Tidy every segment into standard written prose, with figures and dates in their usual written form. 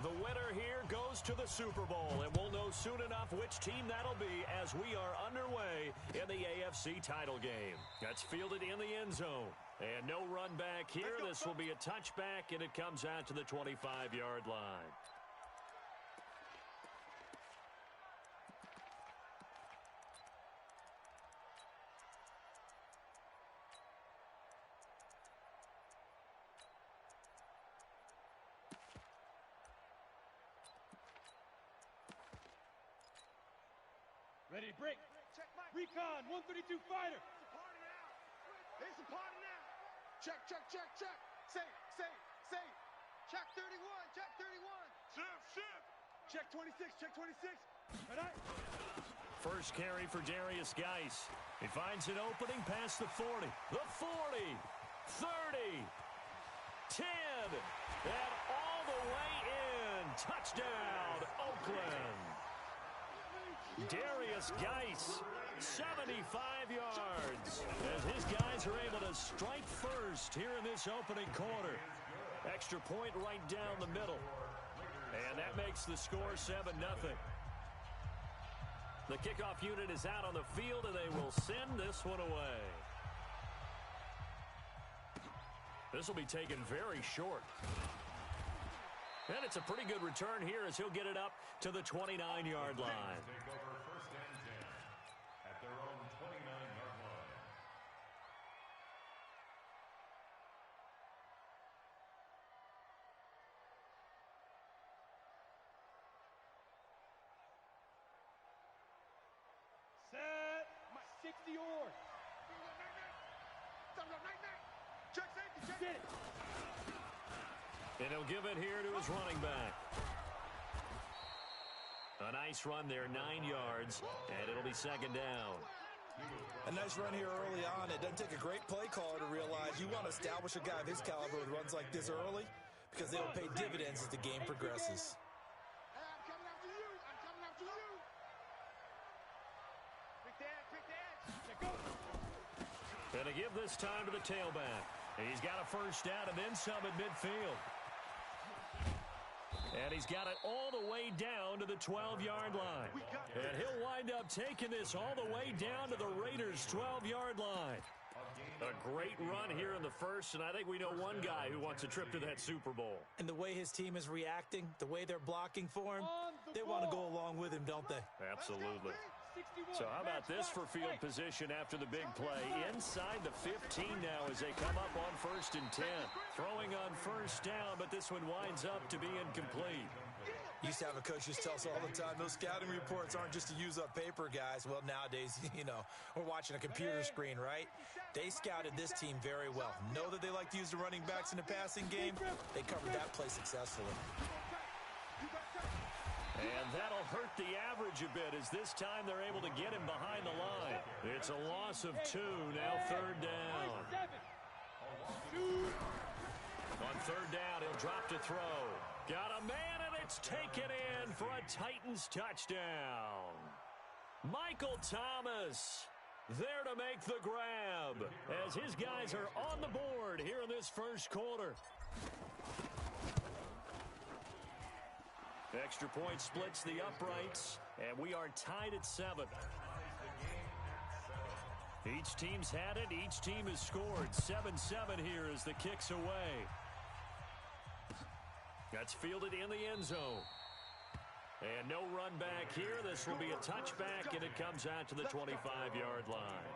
The winner here goes to the Super Bowl, and we'll know soon enough which team that'll be as we are underway in the AFC title game. That's fielded in the end zone. And no run back here. This will be a touchback, and it comes out to the 25-yard line. Ready to break. Check, Mike. Recon, 132 fighter. It's a party now. It's a party now. Check, check, check, check. Say. Check 31, check 31. Shift. Check 26, check 26. All right. First carry for Darius Geis. He finds an opening past the 40. The 40. 30. 10. And all the way in. Touchdown, Oakland. Darius Geis, 75 yards, as his guys are able to strike first here in this opening quarter. Extra point right down the middle. And that makes the score 7-0. The kickoff unit is out on the field, and they will send this one away. This will be taken very short. And it's a pretty good return here as he'll get it up to the 29-yard line. Take over first and 10 at their own 29-yard line. Set. 60 yards. Check safety, check. Get it. And he'll give it here to his running back. A nice run there, 9 yards, and it'll be second down. A nice run here early on. It doesn't take a great play caller to realize you want to establish a guy of his caliber with runs like this early because they will pay dividends as the game progresses. Hey, I'm coming after you. Quick dad. Check go. And to give this time to the tailback. He's got a first down and then some at midfield. And he's got it all the way down to the 12-yard line. And he'll wind up taking this all the way down to the Raiders' 12-yard line. A great run here in the first, and I think we know one guy who wants a trip to that Super Bowl. And the way his team is reacting, the way they're blocking for him, they want to go along with him, don't they? Absolutely. So how about this for field position after the big play? Inside the 15 now as they come up on 1st and 10. Throwing on first down, but this one winds up to be incomplete. Used to have a coach just tell us all the time, those scouting reports aren't just to use up paper, guys. Well, nowadays, we're watching a computer screen, right? They scouted this team very well. Know that they like to use the running backs in the passing game. They covered that play successfully. And that'll hurt the average a bit as this time they're able to get him behind the line. It's a loss of 2, now 3rd down. On 3rd down, he'll drop to throw. Got a man, and it's taken in for a Titans touchdown. Michael Thomas there to make the grab as his guys are on the board here in this first quarter. Extra point splits the uprights, and we are tied at 7. Each team's had it. Each team has scored. 7-7 here as the kick's away. That's fielded in the end zone. And no run back here. This will be a touchback, and it comes out to the 25-yard line.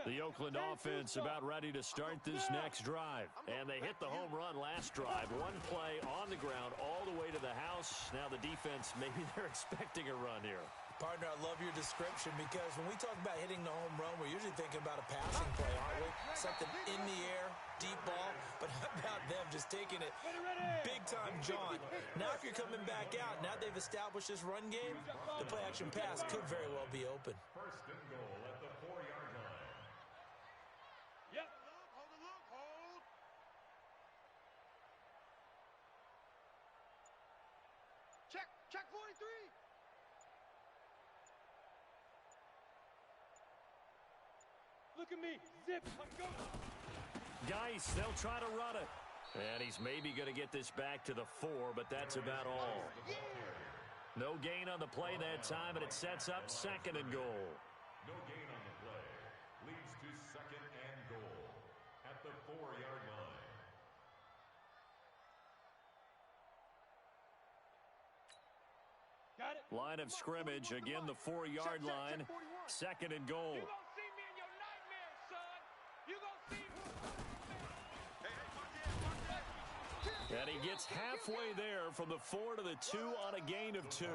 The Oakland offense about ready to start this next drive. And they hit the home run last drive. One play on the ground all the way to the house. Now the defense, maybe they're expecting a run here. Partner, I love your description because when we talk about hitting the home run, we're usually thinking about a passing play, aren't we? Something in the air, deep ball. But how about them just taking it big-time jaunt? Now if you're coming back out, now they've established this run game, the play-action pass could very well be open. 1st and goal at the 4-yard line. Yep. Hold the look, hold. Check 43. Look at me. Zip. Go. Geis, they'll try to run it. And he's maybe going to get this back to the 4, but that's about all. No gain on the play that time, and it sets up 2nd and goal. No gain on the play. Leads to 2nd and goal at the 4-yard line. Got it. Line of scrimmage, again the 4-yard line. 2nd and goal. You gonna see me in your nightmares, son. You gonna see me. And he gets halfway there from the 4 to the 2 on a gain of 2.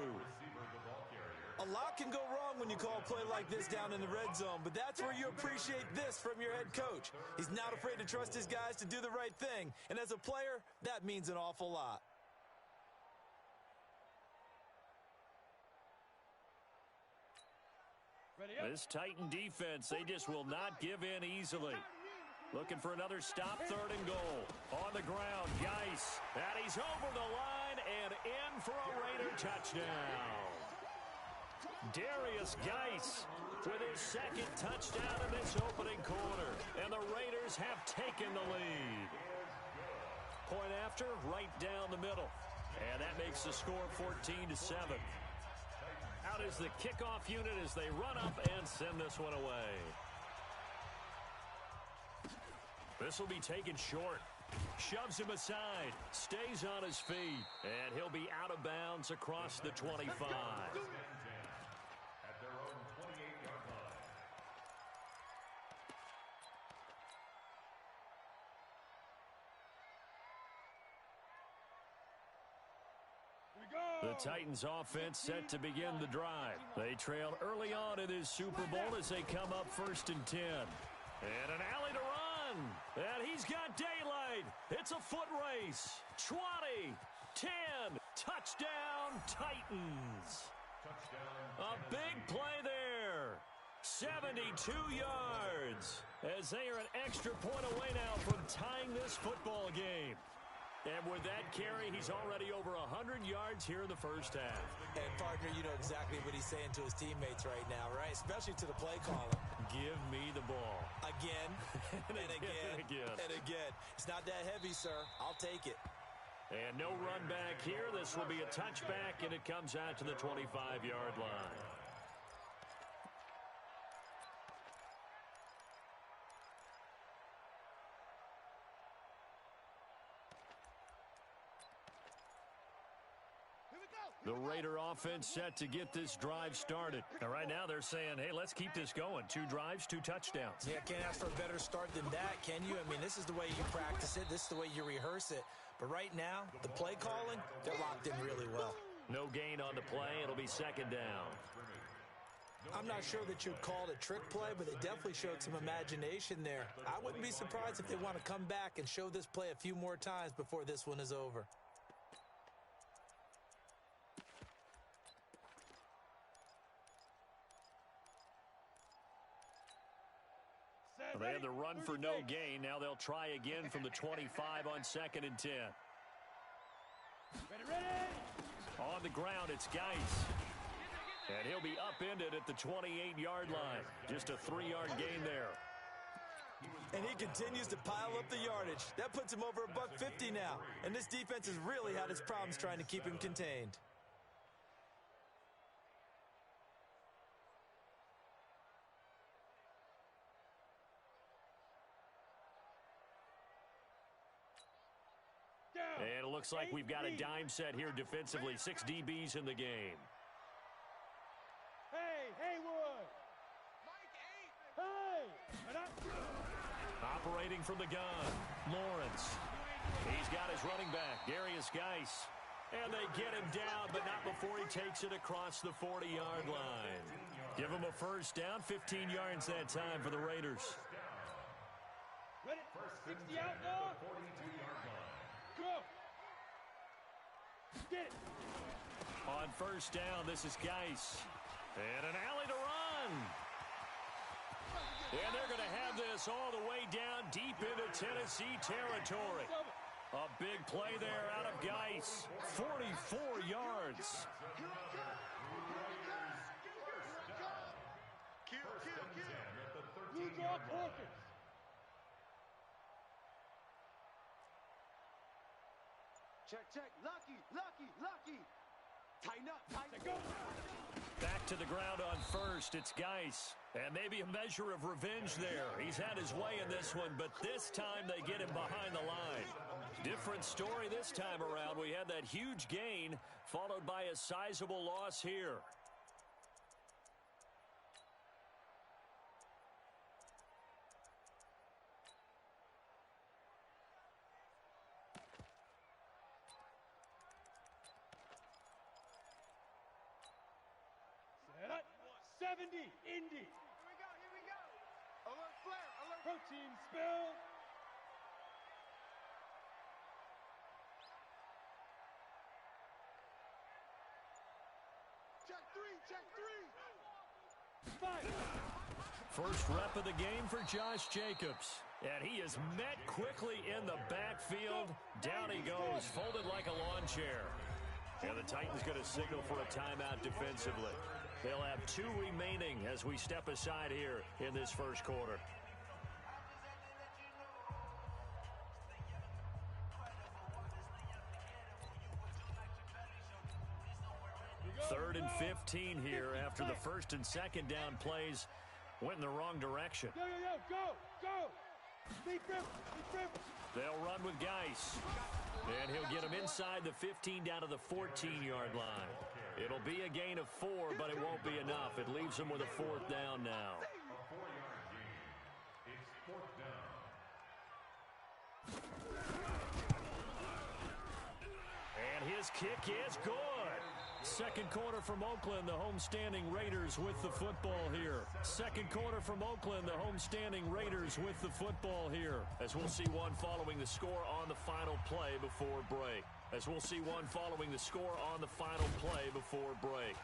A lot can go wrong when you call a play like this down in the red zone, but that's where you appreciate this from your head coach. He's not afraid to trust his guys to do the right thing, and as a player, that means an awful lot. Ready up. This Titan defense, they just will not give in easily. Looking for another stop, 3rd and goal. On the ground, Geis. And he's over the line and in for a Raider touchdown. Darius Geis with his 2nd touchdown in this opening quarter. And the Raiders have taken the lead. Point after, right down the middle. And that makes the score 14-7. Out is the kickoff unit as they run up and send this one away. This will be taken short. Shoves him aside. Stays on his feet. And he'll be out of bounds across the 25. At their own 28-yard line. We go. The Titans offense set to begin the drive. They trail early on in this Super Bowl as they come up 1st and 10. And an alley to run. And he's got daylight. It's a foot race. 20, 10, touchdown Titans. A big play there. 72 yards. As they are an extra point away now from tying this football game. And with that carry, he's already over 100 yards here in the first half. And, partner, you know exactly what he's saying to his teammates right now, right? Especially to the play caller. Give me the ball. Again, and again, and again. It's not that heavy, sir. I'll take it. And no run back here. This will be a touchback, and it comes out to the 25-yard line. The Raider offense set to get this drive started. And right now they're saying, hey, let's keep this going. 2 drives, 2 touchdowns. Yeah, can't ask for a better start than that, can you? I mean, this is the way you practice it. This is the way you rehearse it. But right now, the play calling, they're locked in really well. No gain on the play. It'll be 2nd down. I'm not sure that you'd call it a trick play, but they definitely showed some imagination there. I wouldn't be surprised if they want to come back and show this play a few more times before this one is over. They had the run for no gain. Now they'll try again from the 25 on 2nd and 10. Ready. On the ground, it's Geis. And he'll be upended at the 28-yard line. Just a 3-yard gain there. And he continues to pile up the yardage. That puts him over $150 now. And this defense has really had its problems trying to keep him contained. And it looks like we've got a dime set here defensively. 6 DBs in the game. Hey, Haywood. Hey. Operating from the gun, Lawrence. He's got his running back, Darius Geis. And they get him down, but not before he takes it across the 40-yard line. Give him a first down, 15 yards that time for the Raiders. Ready? 60 out now. Go. Get it. On first down, this is Geis. And an alley to run. And they're going to have this all the way down deep into Tennessee territory. A big play there out of Geis. 44 yards. Kill. You draw court Check, check. Lucky, lucky, lucky. Tighten up, tighten up. Back to the ground on first. It's Geis. And maybe a measure of revenge there. He's had his way in this one, but this time they get him behind the line. Different story this time around. We had that huge gain followed by a sizable loss here. Set up. 70, Indy. Here we go, here we go. Alert flare, alert. Protein spill. Check three, check three. Fight. First rep of the game for Josh Jacobs. And he is met quickly in the backfield. Down he goes, folded like a lawn chair. And the Titans going to signal for a timeout defensively. They'll have 2 remaining as we step aside here in this first quarter. Third and 15 here after the first and second down plays went in the wrong direction. Yo, yo, yo, go, go. Deep rip, deep rip. They'll run with Geis. And he'll get him inside the 15 down to the 14-yard line. It'll be a gain of 4, but it won't be enough. It leaves him with a 4th down now. A 4-yard gain. It's 4th down. And his kick is good. Second quarter from Oakland, the homestanding Raiders with the football here. Second quarter from Oakland, the homestanding Raiders with the football here. As we'll see one following the score on the final play before break. As we'll see one following the score on the final play before break.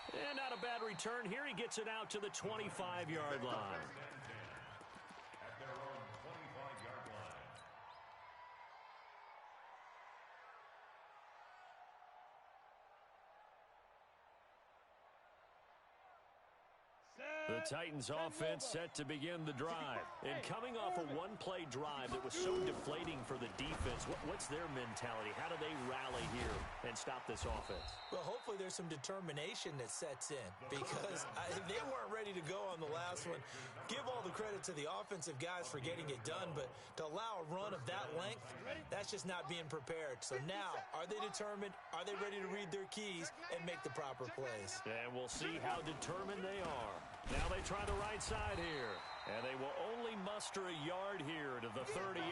And not a bad return here. He gets it out to the 25-yard line. At their own 25-yard line. The Titans offense set to begin the drive. And coming off a one-play drive that was so deflating for the defense, what's their mentality? How do they rally here and stop this offense? Well, hopefully there's some determination that sets in because they weren't ready to go on the last one. Give all the credit to the offensive guys for getting it done, but to allow a run of that length, that's just not being prepared. So now, are they determined? Are they ready to read their keys and make the proper plays? And we'll see how determined they are. Now they try the right side here, and they will only muster a yard here to the 38.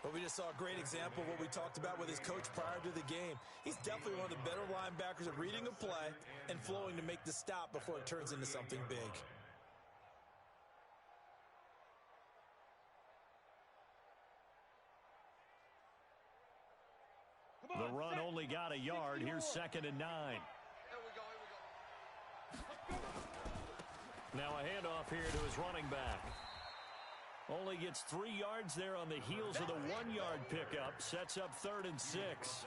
Well, we just saw a great example of what we talked about with his coach prior to the game. He's definitely one of the better linebackers at reading a play and flowing to make the stop before it turns into something big. The run only got a yard. Here's 2nd and 9. Now a handoff here to his running back. Only gets 3 yards there on the heels of the 1-yard pickup. Sets up 3rd and 6.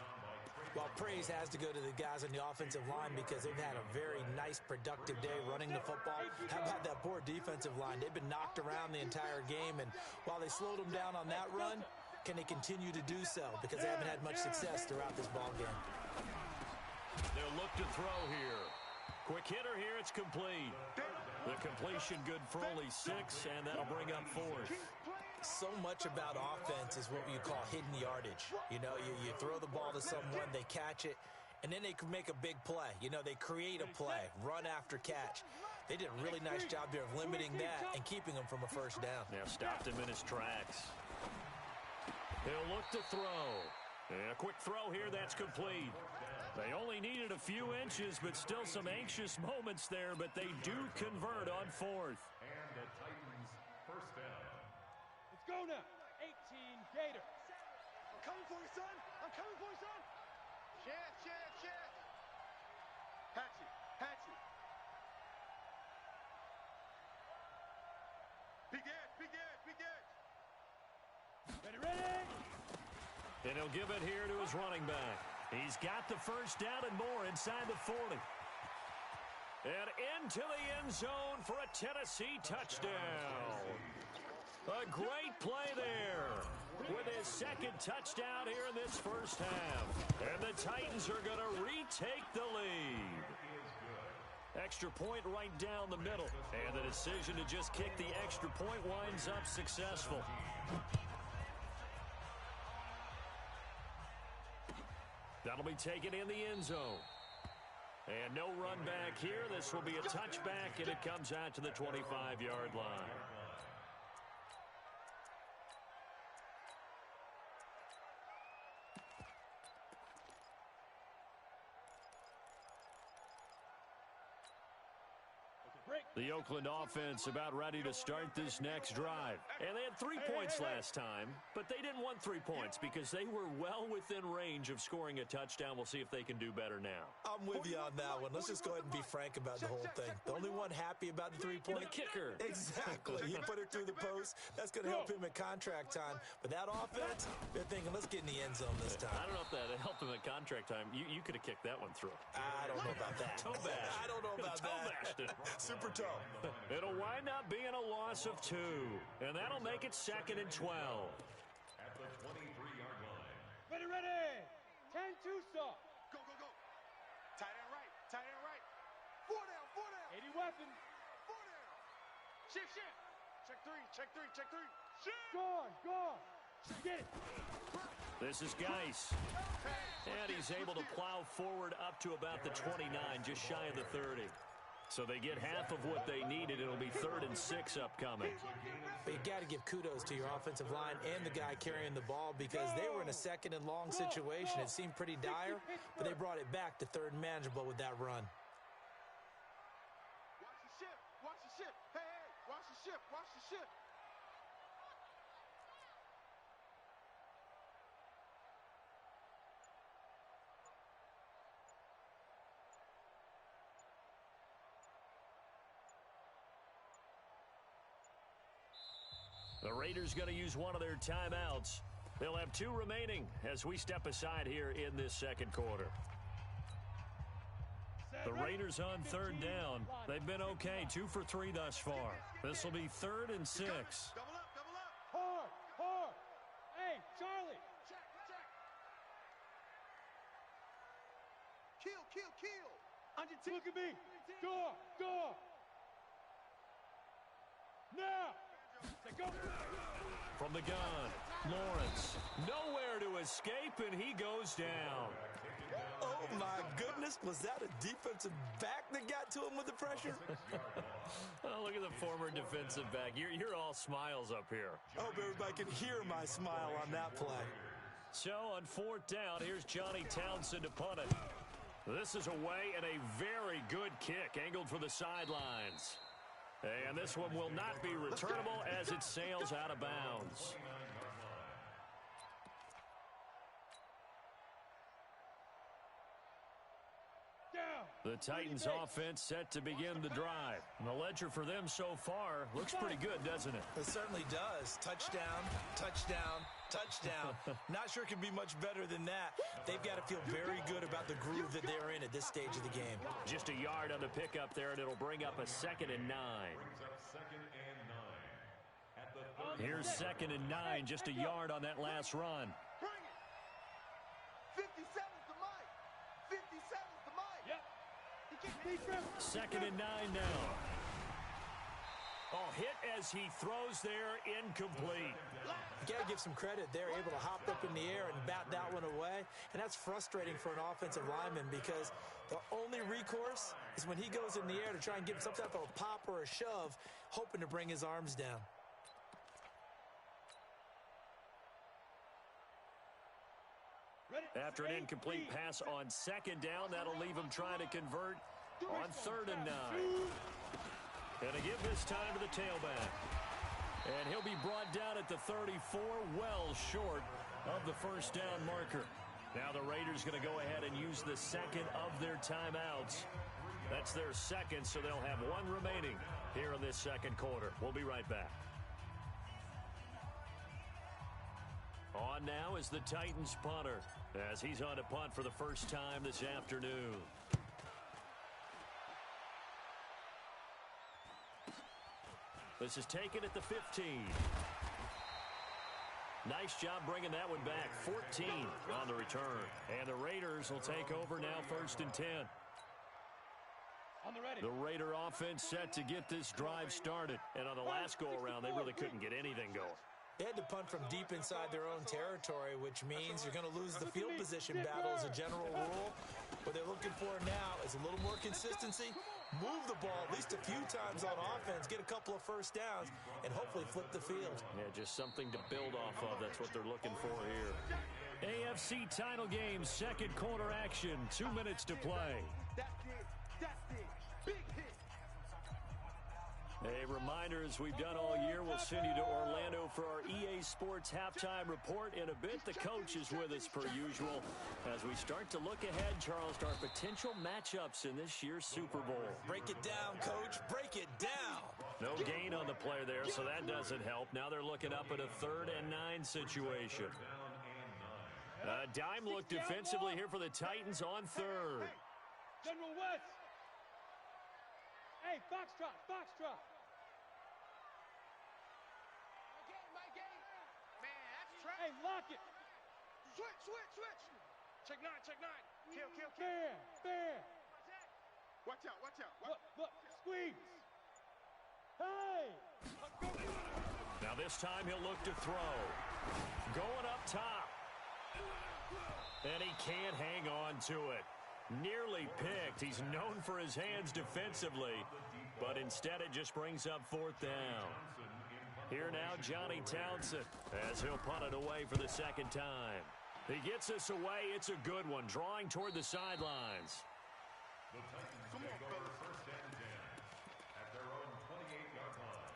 Well, praise has to go to the guys on the offensive line because they've had a very nice, productive day running the football. How about that poor defensive line? They've been knocked around the entire game, and while they slowed them down on that run, can they continue to do so? Because they haven't had much success throughout this ball game. They'll look to throw here. Quick hitter here, it's complete. The completion good for only 6, and that'll bring up 4th. So much about offense is what you call hidden yardage. You know, you throw the ball to someone, they catch it, and then they can make a big play. You know, they create a play, run after catch. They did a really nice job there of limiting that and keeping them from a first down. Now stopped him in his tracks. He'll look to throw. And a quick throw here, that's complete. They only needed a few inches, but still some anxious moments there, but they do convert on 4th. And the Titans first down. Let's go now. 18 Gators. I'm coming for you, son. I'm coming for you, son. Chance, chance, chance. Patch it, patch it. Big edge, big edge, big edge. Ready, ready. And he'll give it here to his running back. He's got the first down and more inside the 40. And into the end zone for a Tennessee touchdown. A great play there. with his second touchdown here in this first half. And the Titans are going to retake the lead. Extra point right down the middle. And the decision to just kick the extra point winds up successful. That'll be taken in the end zone. And no run back here. This will be a touchback, and it comes out to the 25-yard line. The Oakland offense about ready to start this next drive. And they had 3 points last time, but they didn't want 3 points because they were well within range of scoring a touchdown. We'll see if they can do better now. I'm with you on that one. Let's just go ahead and be frank about the whole thing. The only one happy about the 3-point. The kicker. Exactly. He put it through the post. That's going to help him at contract time. But that offense, they're thinking, let's get in the end zone this time. I don't know if that helped him at contract time. You could have kicked that one through. I don't know about that. Toe bash. I don't know about that. Super toe. It'll wind up being a loss of 2, and that'll make it 2nd and 12. At the 23-yard line. Ready. 10-2 stop. Go. Tight end right. 4 down. 80 weapons. 4 down. Shift. Check three. Shift. Gone. Get it. This is Geis. And he's able to plow forward up to about the 29, just shy of the 30. So they get half of what they needed. It'll be 3rd and 6 upcoming. But you got to give kudos to your offensive line and the guy carrying the ball because they were in a 2nd and long situation. It seemed pretty dire, but they brought it back to 3rd and manageable with that run. Watch the ship. Hey, watch the ship. The Raiders going to use one of their timeouts. They'll have 2 remaining as we step aside here in this second quarter. The Raiders on 3rd down. They've been okay, 2 for 3 thus far. This will be 3rd and 6. Double up. Hard. Hey, Charlie. Check. Kill. On your team. Look at me. Door. Now. Go. From the gun, Lawrence. Nowhere to escape, and he goes down. Oh, my goodness. Was that a defensive back that got to him with the pressure? Oh, look at the former defensive back. You're all smiles up here. I hope everybody can hear my smile on that play. So, on 4th down, here's Johnny Townsend to punt it. This is away and a very good kick, angled for the sidelines. And this one will not be returnable as it sails out of bounds. The Titans offense set to begin the drive. And the ledger for them so far looks pretty good, doesn't it? It certainly does. Touchdown. Not sure it can be much better than that. They've got to feel very good about the groove that they're in at this stage of the game. Just a yard on the pickup there, and it'll bring up a 2nd and 9. Here's 2nd and 9, just a yard on that last run. Bring it. 57's the mic. 57's the mic. Yep. 2nd and 9 now. Oh, hit as he throws there, incomplete. You got to give some credit. They're able to hop up in the air and bat that one away. And that's frustrating for an offensive lineman because the only recourse is when he goes in the air to try and give some type of a pop or a shove, hoping to bring his arms down. After an incomplete pass on 2nd down, that'll leave him trying to convert on 3rd and 9. And to give this time to the tailback. And he'll be brought down at the 34, well short of the first down marker. Now the Raiders going to go ahead and use the 2nd of their timeouts. That's their 2nd, so they'll have 1 remaining here in this second quarter. We'll be right back. On now is the Titans punter as he's on to punt for the first time this afternoon. This is taken at the 15. Nice job bringing that one back. 14 on the return. And the Raiders will take over now, 1st and 10. On the ready. The Raider offense set to get this drive started. And on the last go-around, they really couldn't get anything going. They had to punt from deep inside their own territory, which means you're going to lose the field position battle as a general rule. What they're looking for now is a little more consistency, move the ball at least a few times on offense, get a couple of first downs, and hopefully flip the field. Yeah, just something to build off of. That's what they're looking for here. AFC title game, second quarter action, 2 minutes to play. That's it. That's it. Big hit. A reminder, as we've done all year, we'll send you to Orlando for our EA Sports halftime report in a bit. The coach is with us per usual as we start to look ahead, Charles, to our potential matchups in this year's Super Bowl. Break it down, Coach. Break it down. No gain on the play there, so that doesn't help. Now they're looking up at a 3rd and 9 situation. Dime look defensively here for the Titans on 3rd. General West. Hey, Foxtrot, Foxtrot. My game. Man, that's trash. Hey, lock it. Switch. Check 9. Kill. Fair. Watch out. Look, squeeze. Hey. Now this time he'll look to throw. Going up top. And he can't hang on to it. Nearly picked. He's known for his hands defensively, but instead it just brings up 4th down. Here now, Johnny Townsend, as he'll punt it away for the 2nd time. He gets us away. It's a good one, drawing toward the sidelines. The Titans take over 1st and 10 at their own 28-yard line.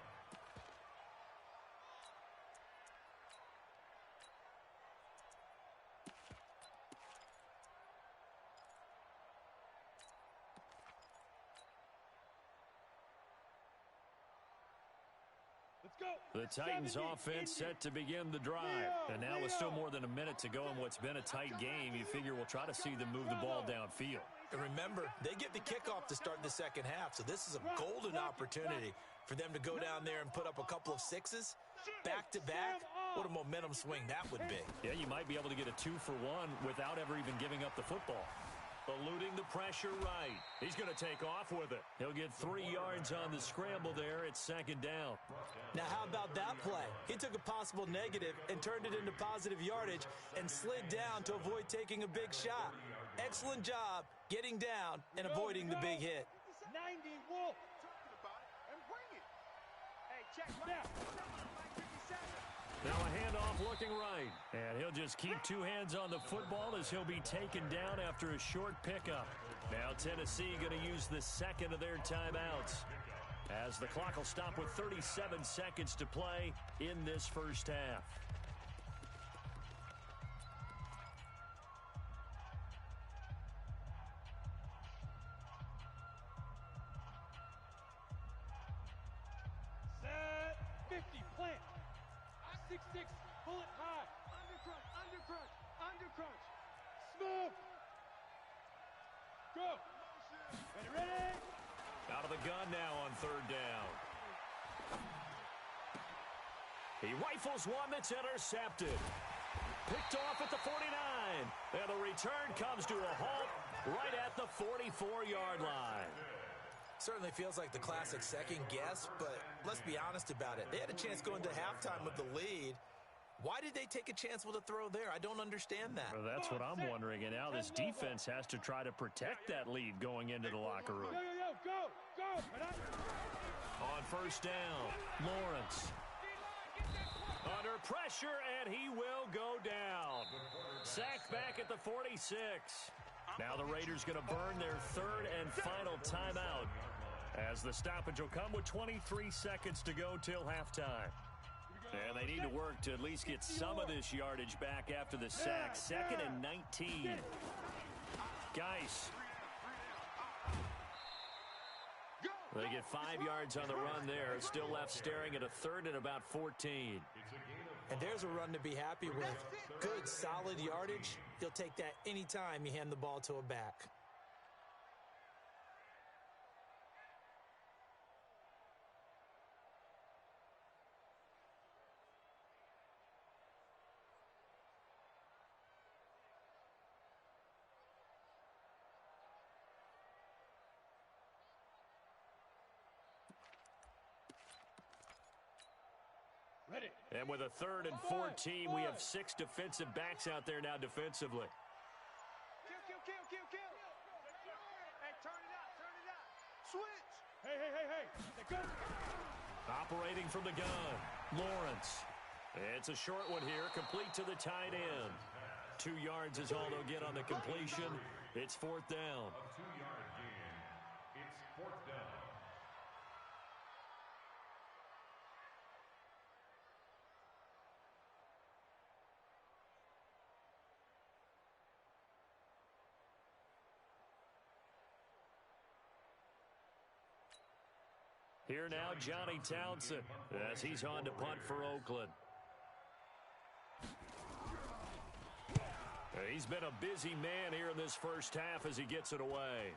Let's go. The Titans offense set to begin the drive. And now with still more than a minute to go in what's been a tight game, you figure we'll try to see them move the ball downfield. And remember, they get the kickoff to start the 2nd half, so this is a golden opportunity for them to go down there and put up a couple of 6s back-to-back. What a momentum swing that would be. Yeah, you might be able to get a 2-for-1 without ever even giving up the football. Eluding the pressure right. He's going to take off with it. He'll get 3 yards on the scramble there. It's 2nd down. Now, how about that play? He took a possible negative and turned it into positive yardage and slid down to avoid taking a big shot. Excellent job getting down and avoiding the big hit. 90 Wolf. Talking about it and bring it. Hey, check Now. Now a handoff looking right. And he'll just keep 2 hands on the football as he'll be taken down after a short pickup. Now Tennessee going to use the 2nd of their timeouts, as the clock will stop with 37 seconds to play in this 1st half. Set. 50. Plant. 6-6. Pull it high. Undercrunch. Smooth. Go. Ready. Out of the gun now on 3rd down. He rifles one that's intercepted. Picked off at the 49. And the return comes to a halt right at the 44-yard line. Certainly feels like the classic second guess, but let's be honest about it. They had a chance going to halftime with the lead. Why did they take a chance with a throw there? I don't understand that. Well, that's what I'm wondering. And now this defense has to try to protect that lead going into the locker room. Go. On 1st down, Lawrence. Under pressure, and he will go down. Sacked back at the 46. Now the Raiders going to burn their 3rd and final timeout, as the stoppage will come with 23 seconds to go till halftime. And they need to work to at least get some of this yardage back after the sack. 2nd and 19. Guys. They get 5 yards on the run there. Still left staring at a 3rd and about 14. And there's a run to be happy with. Good, solid yardage. He'll take that anytime you hand the ball to a back. Ready. And with a 3rd and 14, we have 6 defensive backs out there now defensively. Kill. Hey, turn it up. Switch. Hey. They go. Operating from the gun, Lawrence. It's a short one here, complete to the tight end. 2 yards is all they'll get on the completion. It's 4th down. A 2-yard gain. It's 4th down. Here now, Johnny Townsend, as he's on to punt for Oakland. He's been a busy man here in this first half as he gets it away.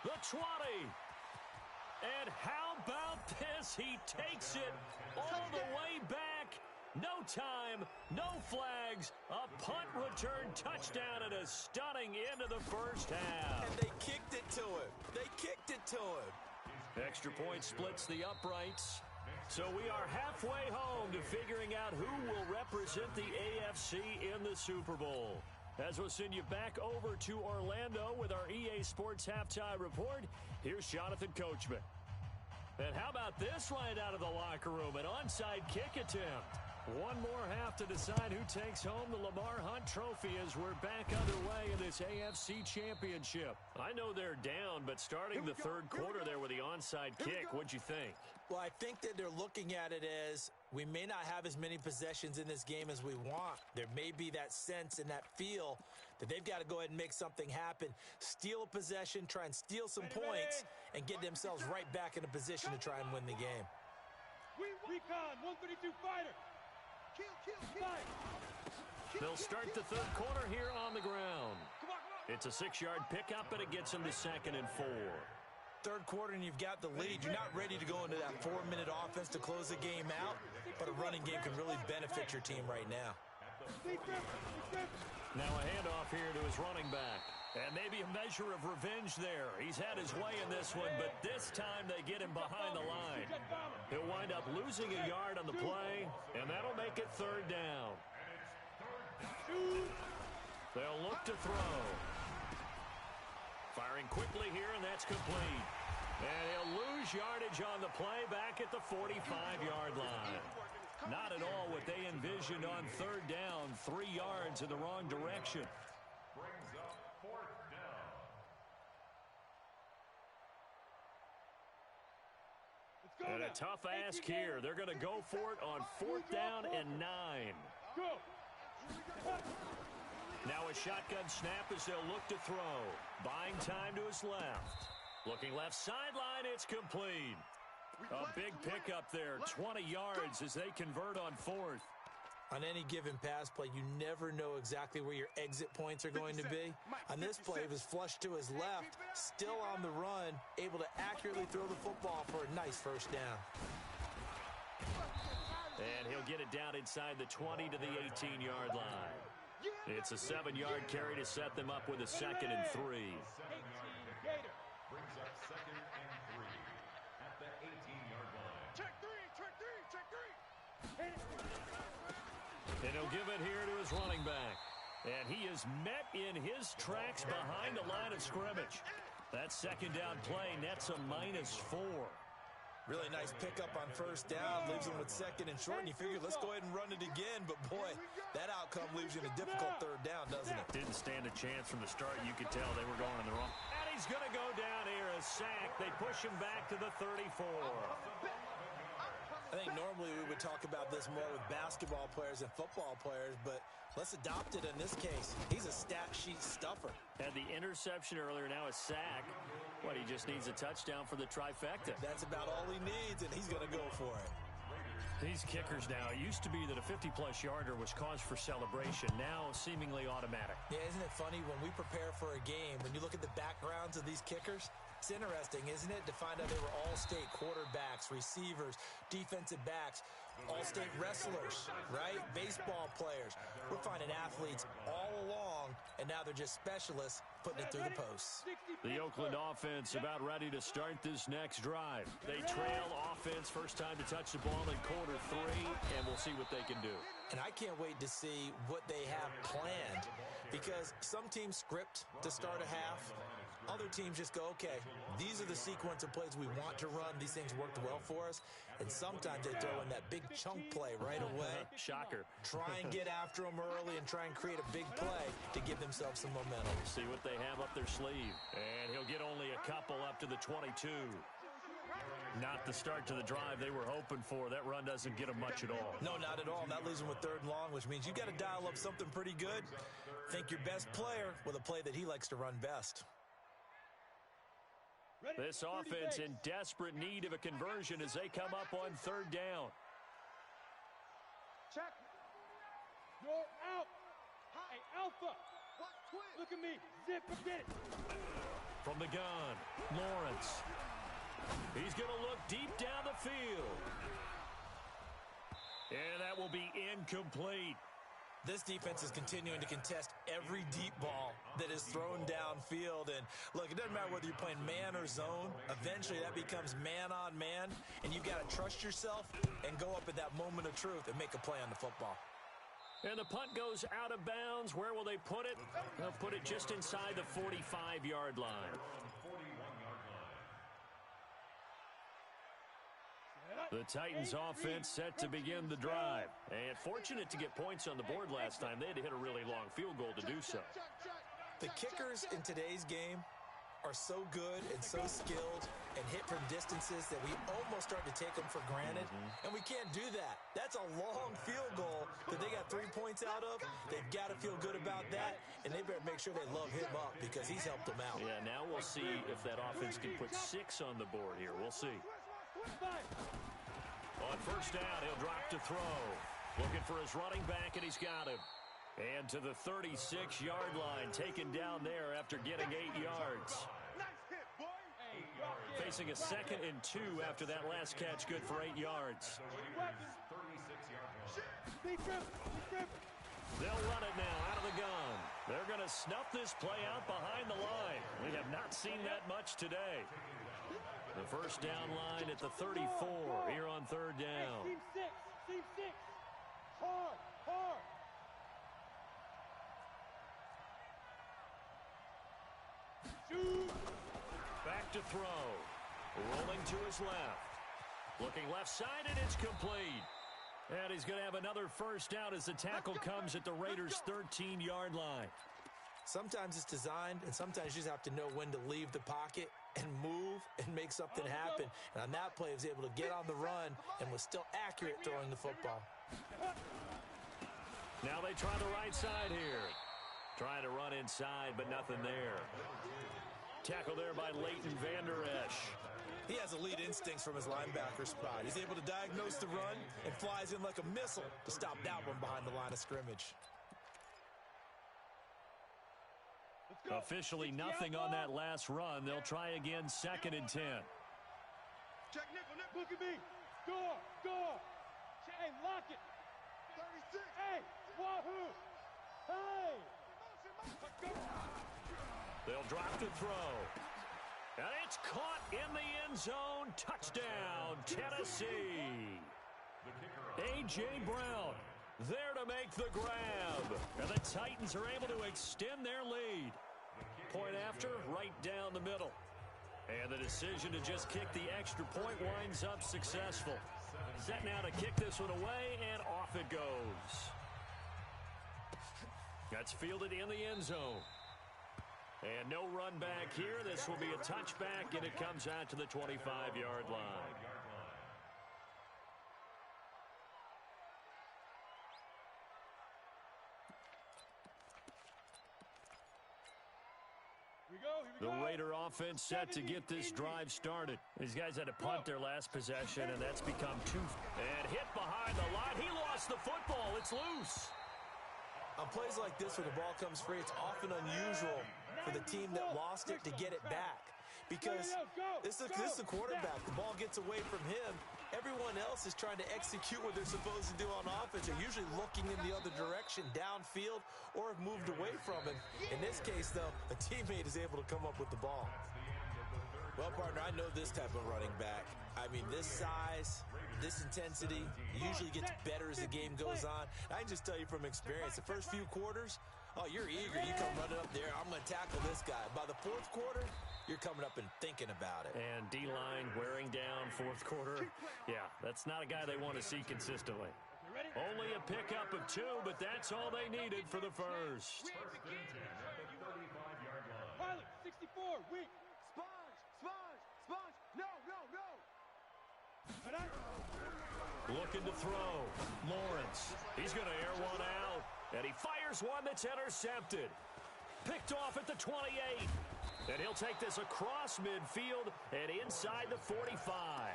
The 20. And how about this? He takes it all the way back. No time, no flags, a punt return touchdown and a stunning end of the first half. And they kicked it to him. Extra point splits the uprights. So we are halfway home to figuring out who will represent the AFC in the Super Bowl. As we'll send you back over to Orlando with our EA Sports Halftime Report, here's Jonathan Coachman. And how about this right out of the locker room? An onside kick attempt. One more half to decide who takes home the Lamar Hunt Trophy as we're back underway in this AFC Championship. I know they're down, but starting the 3rd quarter there with the onside kick, what'd you think? Well, I think that they're looking at it as we may not have as many possessions in this game as we want. There may be that sense and that feel that they've got to go ahead and make something happen, steal a possession, try and steal some points, and get themselves right back in a position to try and win the game. Recon 132 fighter. They'll start the 3rd quarter here on the ground. It's a 6-yard pickup, and it gets them to 2nd and 4. 3rd quarter, and you've got the lead. You're not ready to go into that 4-minute offense to close the game out, but a running game can really benefit your team right now. Now a handoff here to his running back. And maybe a measure of revenge there. He's had his way in this one, but this time they get him behind the line. He'll wind up losing a yard on the play, and that'll make it 3rd down. They'll look to throw. Firing quickly here, and that's complete. And he'll lose yardage on the play back at the 45-yard line. Not at all what they envisioned on 3rd down. 3 yards in the wrong direction. Brings up 4th down. And a tough ask here. They're going to go for it on 4th down and 9. Now a shotgun snap as they'll look to throw. Buying time to his left. Looking left sideline, it's complete. A big pickup there, 20 yards as they convert on 4th. On any given pass play, you never know exactly where your exit points are going to be. On this play, it was flushed to his left, still on the run, able to accurately throw the football for a nice 1st down. And he'll get it down inside the 20 to the 18-yard line. It's a 7-yard carry to set them up with a 2nd and 3. Brings up 2nd and 3 at the 18-yard line. Check three. And he'll give it here to his running back. And he is met in his tracks behind the line of scrimmage. That 2nd down play nets a -4. Really nice pickup on 1st down, leaves him with 2nd and short, and you figure, let's go ahead and run it again. But, boy, that outcome leaves you in a difficult 3rd down, doesn't it? Didn't stand a chance from the start. You could tell they were going in the wrong. And he's going to go down here, a sack. They push him back to the 34. I think normally we would talk about this more with basketball players and football players, but let's adopt it in this case. He's a stat sheet stuffer. Had the interception earlier, now a sack. What, he just needs a touchdown for the trifecta. That's about all he needs, and he's going to go for it. These kickers now, it used to be that a 50-plus yarder was cause for celebration. Now, seemingly automatic. Yeah, isn't it funny when we prepare for a game, when you look at the backgrounds of these kickers, it's interesting, isn't it, to find out they were all-state quarterbacks, receivers, defensive backs. all-state wrestlers, right? Baseball players. We're finding athletes all along, and now they're just specialists putting it through the posts. The Oakland offense about ready to start this next drive. They trail offense, first time to touch the ball in quarter 3, and we'll see what they can do. And I can't wait to see what they have planned, because some teams script to start a half. Other teams just go, okay, these are the sequence of plays we want to run. These things worked well for us. And sometimes they throw in that big chunk play right away. Shocker. Try and get after them early and try and create a big play to give themselves some momentum. See what they have up their sleeve. And he'll get only a couple up to the 22. Not the start to the drive they were hoping for. That run doesn't get them much at all. No, not at all. That leaves them with 3rd and long, which means you got to dial up something pretty good. Think your best player with a play that he likes to run best. This offense in desperate need of a conversion as they come up on 3rd down. Check. You're out. Hey, Alpha. Look at me. Zip, get it. From the gun, Lawrence. He's going to look deep down the field. And that will be incomplete. This defense is continuing to contest every deep ball that is thrown downfield. And, look, it doesn't matter whether you're playing man or zone. Eventually, that becomes man-on-man, and you've got to trust yourself and go up at that moment of truth and make a play on the football. And the punt goes out of bounds. Where will they put it? They'll put it just inside the 45-yard line. The Titans offense set to begin the drive. And fortunate to get points on the board last time. They had to hit a really long field goal to do so. The kickers in today's game are so good and so skilled and hit from distances that we almost start to take them for granted. And we can't do that. That's a long field goal that they got 3 points out of. They've got to feel good about that, and they better make sure they love him up because he's helped them out. Yeah, now we'll see if that offense can put 6 on the board here. We'll see. On 1st down, he'll drop to throw. Looking for his running back, and he's got him. And to the 36-yard line, taken down there after getting 8 yards. Facing a 2nd and 2 after that last catch, good for 8 yards. They'll run it now out of the gun. They're going to snuff this play out behind the line. We have not seen that much today. The 1st down line at the 34 here on 3rd down. Team 6. Team 6. Hard. Hard. Shoot. Back to throw. Rolling to his left. Looking left-sided, it's complete. And he's going to have another 1st down as the tackle comes at the Raiders' 13-yard line. Sometimes it's designed, and sometimes you just have to know when to leave the pocket and move and make something happen. And on that play, he was able to get on the run and was still accurate throwing the football. Now they try the right side here. Trying to run inside, but nothing there. Tackle there by Leighton Vander Esch. He has elite instincts from his linebacker spot. He's able to diagnose the run and flies in like a missile to stop that one behind the line of scrimmage. Officially nothing on that last run. They'll try again 2nd and 10. Check nickel. Look at me. Door. Hey, lock it. 36. Hey, wahoo. Hey. They'll drop to throw. And it's caught in the end zone. Touchdown, Tennessee. A.J. Brown there to make the grab. And the Titans are able to extend their lead. Point after, right down the middle. And the decision to just kick the extra point winds up successful. Set now to kick this one away, and off it goes. That's fielded in the end zone. And no run back here. This will be a touchback, and it comes out to the 25-yard line. The Raider offense set to get this drive started. These guys had to punt their last possession, and that's become 2. And hit behind the line. He lost the football. It's loose. On plays like this where the ball comes free, it's often unusual for the team that lost it to get it back. because this is a quarterback. The ball gets away from him. Everyone else is trying to execute what they're supposed to do on offense. They're usually looking in the other direction, downfield, or have moved away from him. In this case, though, a teammate is able to come up with the ball. Well, partner, I know this type of running back. I mean, this size, this intensity usually gets better as the game goes on. I can just tell you from experience, the first few quarters, oh, you're eager. You come running up there, I'm going to tackle this guy. By the fourth quarter, you're coming up and thinking about it. And D-line wearing down fourth quarter. Yeah, that's not a guy they want to see consistently. Only a pickup of 2, but that's all they needed for the first. Pilot, 64, weak. Sponge. No. Looking to throw. Lawrence. He's going to air one out. And he fires one that's intercepted. Picked off at the 28. And he'll take this across midfield and inside the 45.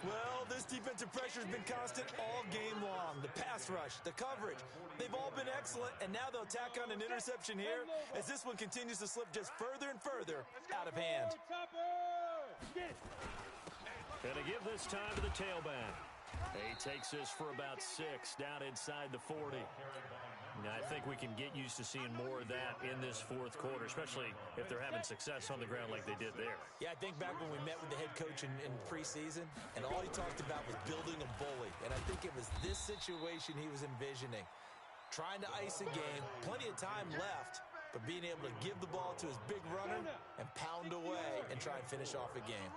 Well, this defensive pressure has been constant all game long. The pass rush, the coverage, they've all been excellent, and now they'll tack on an interception here as this one continues to slip just further and further out of hand. And to give this time to the tailback. He takes this for about 6 down inside the 40. Now, I think we can get used to seeing more of that in this fourth quarter, especially if they're having success on the ground like they did there. Yeah, I think back when we met with the head coach in preseason, and all he talked about was building a bully. And I think it was this situation he was envisioning. Trying to ice a game, plenty of time left, but being able to give the ball to his big runner and pound away and try and finish off a game.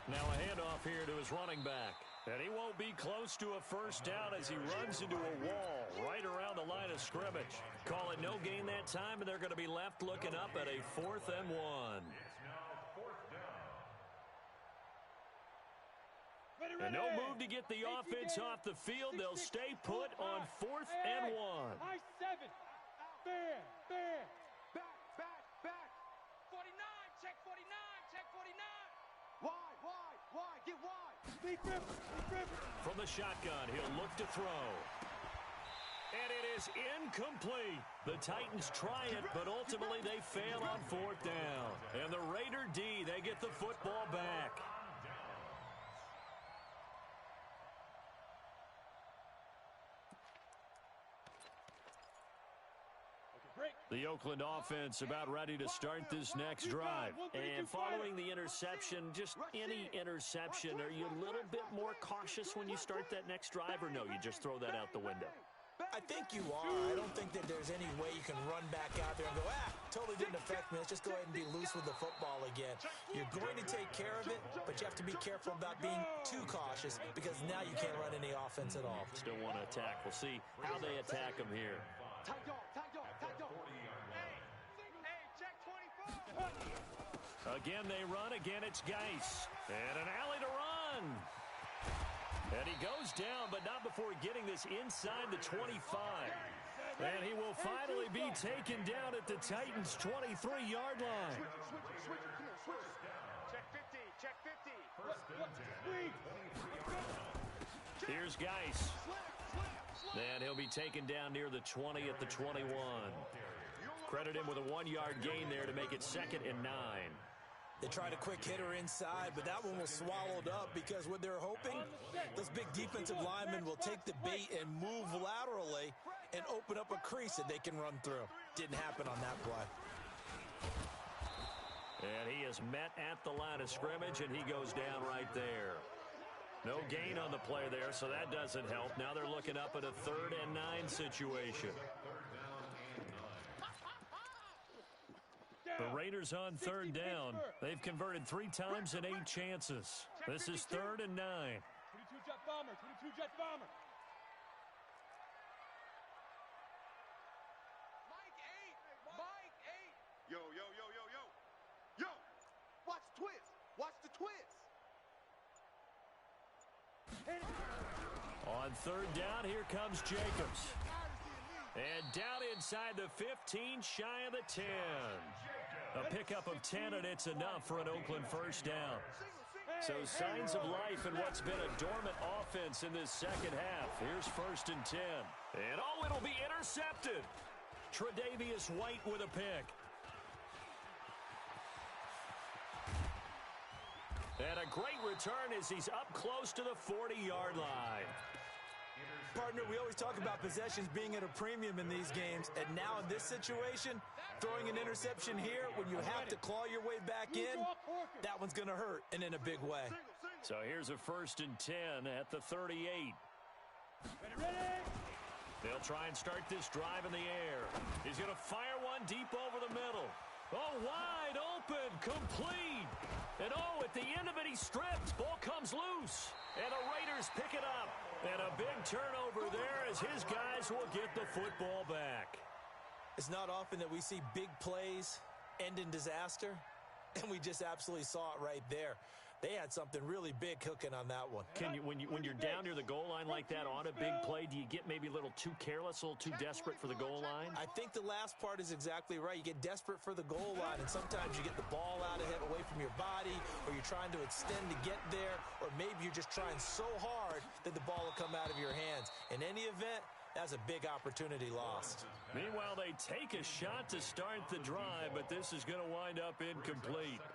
Now a handoff here to his running back. And he won't be close to a first down as he runs into a wall right around the line of scrimmage. Call it no gain that time, and they're going to be left looking up at a 4th and 1. And no move to get the offense off the field. They'll stay put on 4th and 1. High 7. Back. 49. Check 49. Wide. Get wide. Big rip. From the shotgun, he'll look to throw. And it is incomplete. The Titans try it, but ultimately they fail on 4th down. And the Raider D, they get the football back. The Oakland offense about ready to start this next drive. And following the interception, just any interception, are you a little bit more cautious when you start that next drive, or no, you just throw that out the window? I think you are. I don't think that there's any way you can run back out there and go, totally didn't affect me. Let's just go ahead and be loose with the football again. You're going to take care of it, but you have to be careful about being too cautious because now you can't run any offense at all. Still want to attack. We'll see how they attack him here. Tight dog. Hey, check 24. Again, they run. Again, it's Geis. And an alley to run. And he goes down, but not before getting this inside the 25. And he will finally be taken down at the Titans' 23-yard line. Check 50. Here's Geis. And he'll be taken down near the 20 at the 21. Credit him with a 1-yard gain there to make it 2nd and 9. They tried a quick hitter inside, but that one was swallowed up because what they're hoping, those big defensive linemen will take the bait and move laterally and open up a crease that they can run through. Didn't happen on that play. And he is met at the line of scrimmage, and he goes down right there. No gain on the play there, so that doesn't help. Now they're looking up at a 3rd and 9 situation. The Raiders on 3rd down. They've converted 3 times and 8 chances. This is 3rd and 9. 22 jet bomber. Mike 8. Yo. Watch the twist. On 3rd down, here comes Jacobs. And down inside the 15, shy of the 10. A pickup of 10, and it's enough for an Oakland first down. So signs of life in what's been a dormant offense in this second half. Here's 1st and 10. And it'll be intercepted. Tre'Davious White with a pick. And a great return as he's up close to the 40-yard line. Partner, we always talk about possessions being at a premium in these games, and now in this situation, throwing an interception here when you have to claw your way back in, that one's going to hurt, and in a big way. So here's a 1st and 10 at the 38. They'll try and start this drive in the air. He's going to fire one deep over the middle. Oh, wide open, complete. And oh, at the end of it, he stripped. Ball comes loose. And the Raiders pick it up. And a big turnover there as his guys will get the football back. It's not often that we see big plays end in disaster, and we just absolutely saw it right there. They had something really big cooking on that one. Can you, when you're down near the goal line like that on a big play, do you get maybe a little too careless, a little too desperate for the goal line? I think the last part is exactly right. You get desperate for the goal line, and sometimes you get the ball out ahead away from your body, or you're trying to extend to get there, or maybe you're just trying so hard that the ball will come out of your hands. In any event, that's a big opportunity lost. Meanwhile, they take a shot to start the drive, but this is going to wind up incomplete.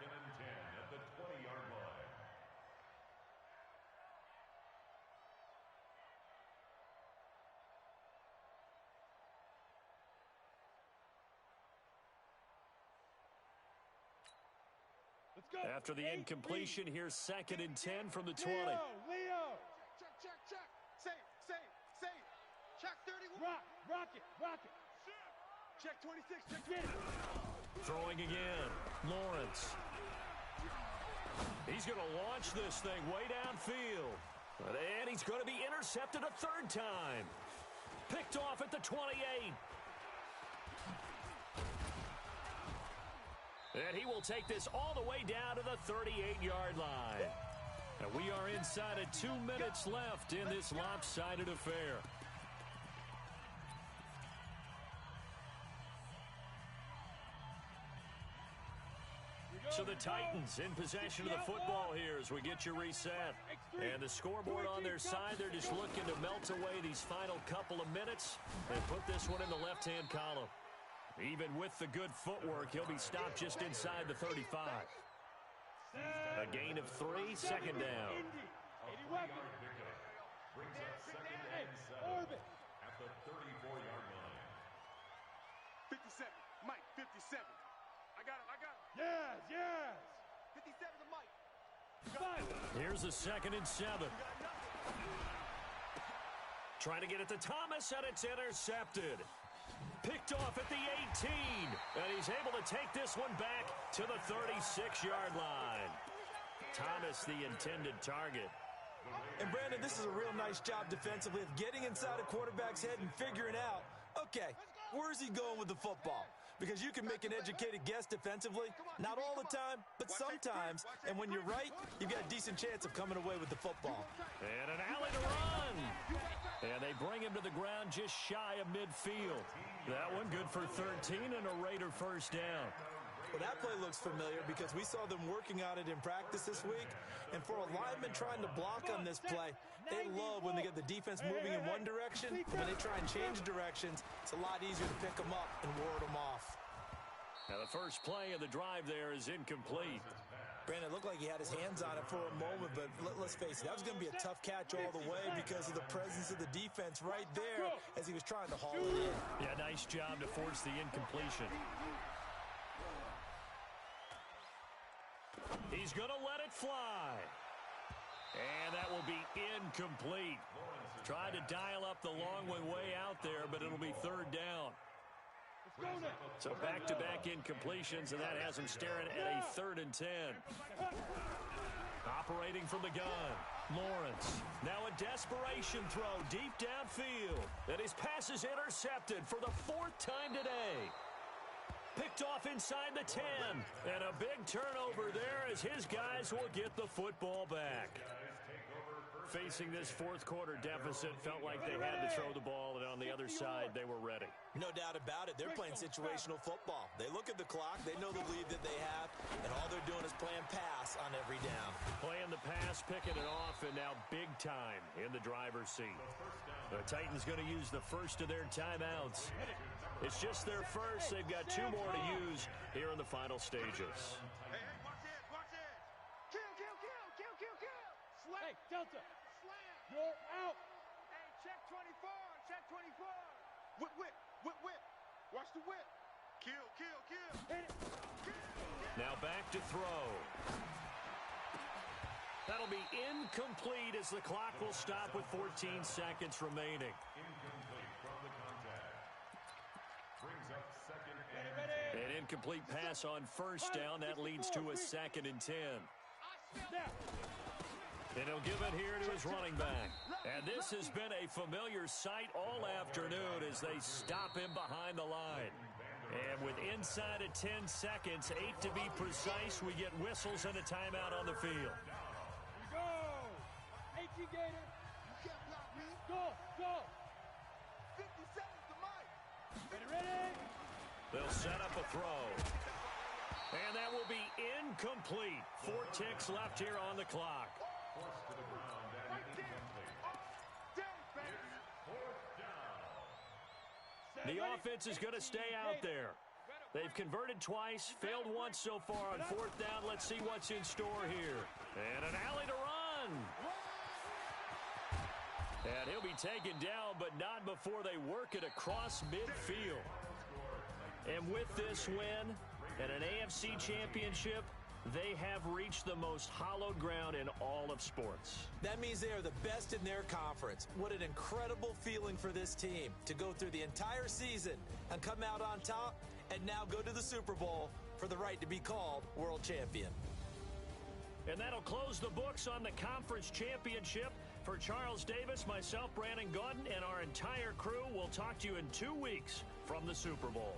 After the incompletion, here's 2nd and 10 from the 20. Leo! Check. Save. Check 31. Rock it. Check 26. Check Get it. Throwing again. Lawrence. He's going to launch this thing way downfield. And he's going to be intercepted a 3rd time. Picked off at the 28. And he will take this all the way down to the 38-yard line. And we are inside of 2 minutes left in this lopsided affair. So the Titans in possession of the football here as we get you reset. And the scoreboard on their side, they're just looking to melt away these final couple of minutes and put this one in the left-hand column. Even with the good footwork, he'll be stopped just inside the 35. A gain of 3, 2nd down. Brings up 2nd and 7 at the 34-yard line. 57. Mike, 57. I got him. Yes. 57 to Mike. Here's a 2nd and 7. Trying to get it to Thomas, and it's intercepted. Picked off at the 18, and he's able to take this one back to the 36-yard line. Thomas, the intended target. And, Brandon, this is a real nice job defensively of getting inside a quarterback's head and figuring out, okay, where's he going with the football? Because you can make an educated guess defensively, not all the time, but sometimes. And when you're right, you've got a decent chance of coming away with the football. And an alley to run. And they bring him to the ground just shy of midfield. That one good for 13 and a Raider 1st down. Well, that play looks familiar because we saw them working on it in practice this week. And for a lineman trying to block on this play, they love when they get the defense moving in one direction. And when they try and change directions, it's a lot easier to pick them up and ward them off. Now the first play of the drive there is incomplete. Brandon, it looked like he had his hands on it for a moment, but let's face it, that was going to be a tough catch all the way because of the presence of the defense right there as he was trying to haul it in. Yeah, nice job to force the incompletion. He's going to let it fly. And that will be incomplete. Tried to dial up the long one way out there, but it'll be 3rd down. So back-to-back incompletions, and that has him staring at a 3rd and 10. Operating from the gun, Lawrence. Now a desperation throw deep downfield. And his pass is intercepted for the 4th time today. Picked off inside the 10. And a big turnover there as his guys will get the football back. Facing this fourth quarter deficit, felt like they had to throw the ball, and on the other side, they were ready. No doubt about it. They're playing situational football. They look at the clock, they know the lead that they have, and all they're doing is playing pass on every down. Playing the pass, picking it off, and now big time in the driver's seat. The Titans going to use the first of their timeouts. It's just their first. They've got 2 more to use here in the final stages. Hey, watch this, watch this. Kill. Slam. Hey, Delta. Slam. You're out. Hey, check 24, check 24. Whip. Watch the whip. Kill. Hit it. Now back to throw. That'll be incomplete as the clock will stop with 14 seconds remaining. Incomplete from the contact. Brings up second and An incomplete pass on first down. That leads to a 2nd and 10. Snap. And he'll give it here to his running back. And this has been a familiar sight all afternoon as they stop him behind the line. And with inside of 10 seconds, 8 to be precise, we get whistles and a timeout on the field. Go. 18 Gator. You can't block me. Go. 50 seconds to Mike. Ready. They'll set up a throw. And that will be incomplete. 4 ticks left here on the clock. forced to the ground and incomplete. The offense is going to stay out there. They've converted twice, failed once so far on 4th down. Let's see what's in store here. And an alley to run. And he'll be taken down, but not before they work it across midfield. And with this win and an AFC championship, they have reached the most hallowed ground in all of sports. That means they are the best in their conference. What an incredible feeling for this team to go through the entire season and come out on top and now go to the Super Bowl for the right to be called world champion. And that'll close the books on the conference championship. For Charles Davis, myself, Brandon Gaudin, and our entire crew, we'll talk to you in 2 weeks from the Super Bowl.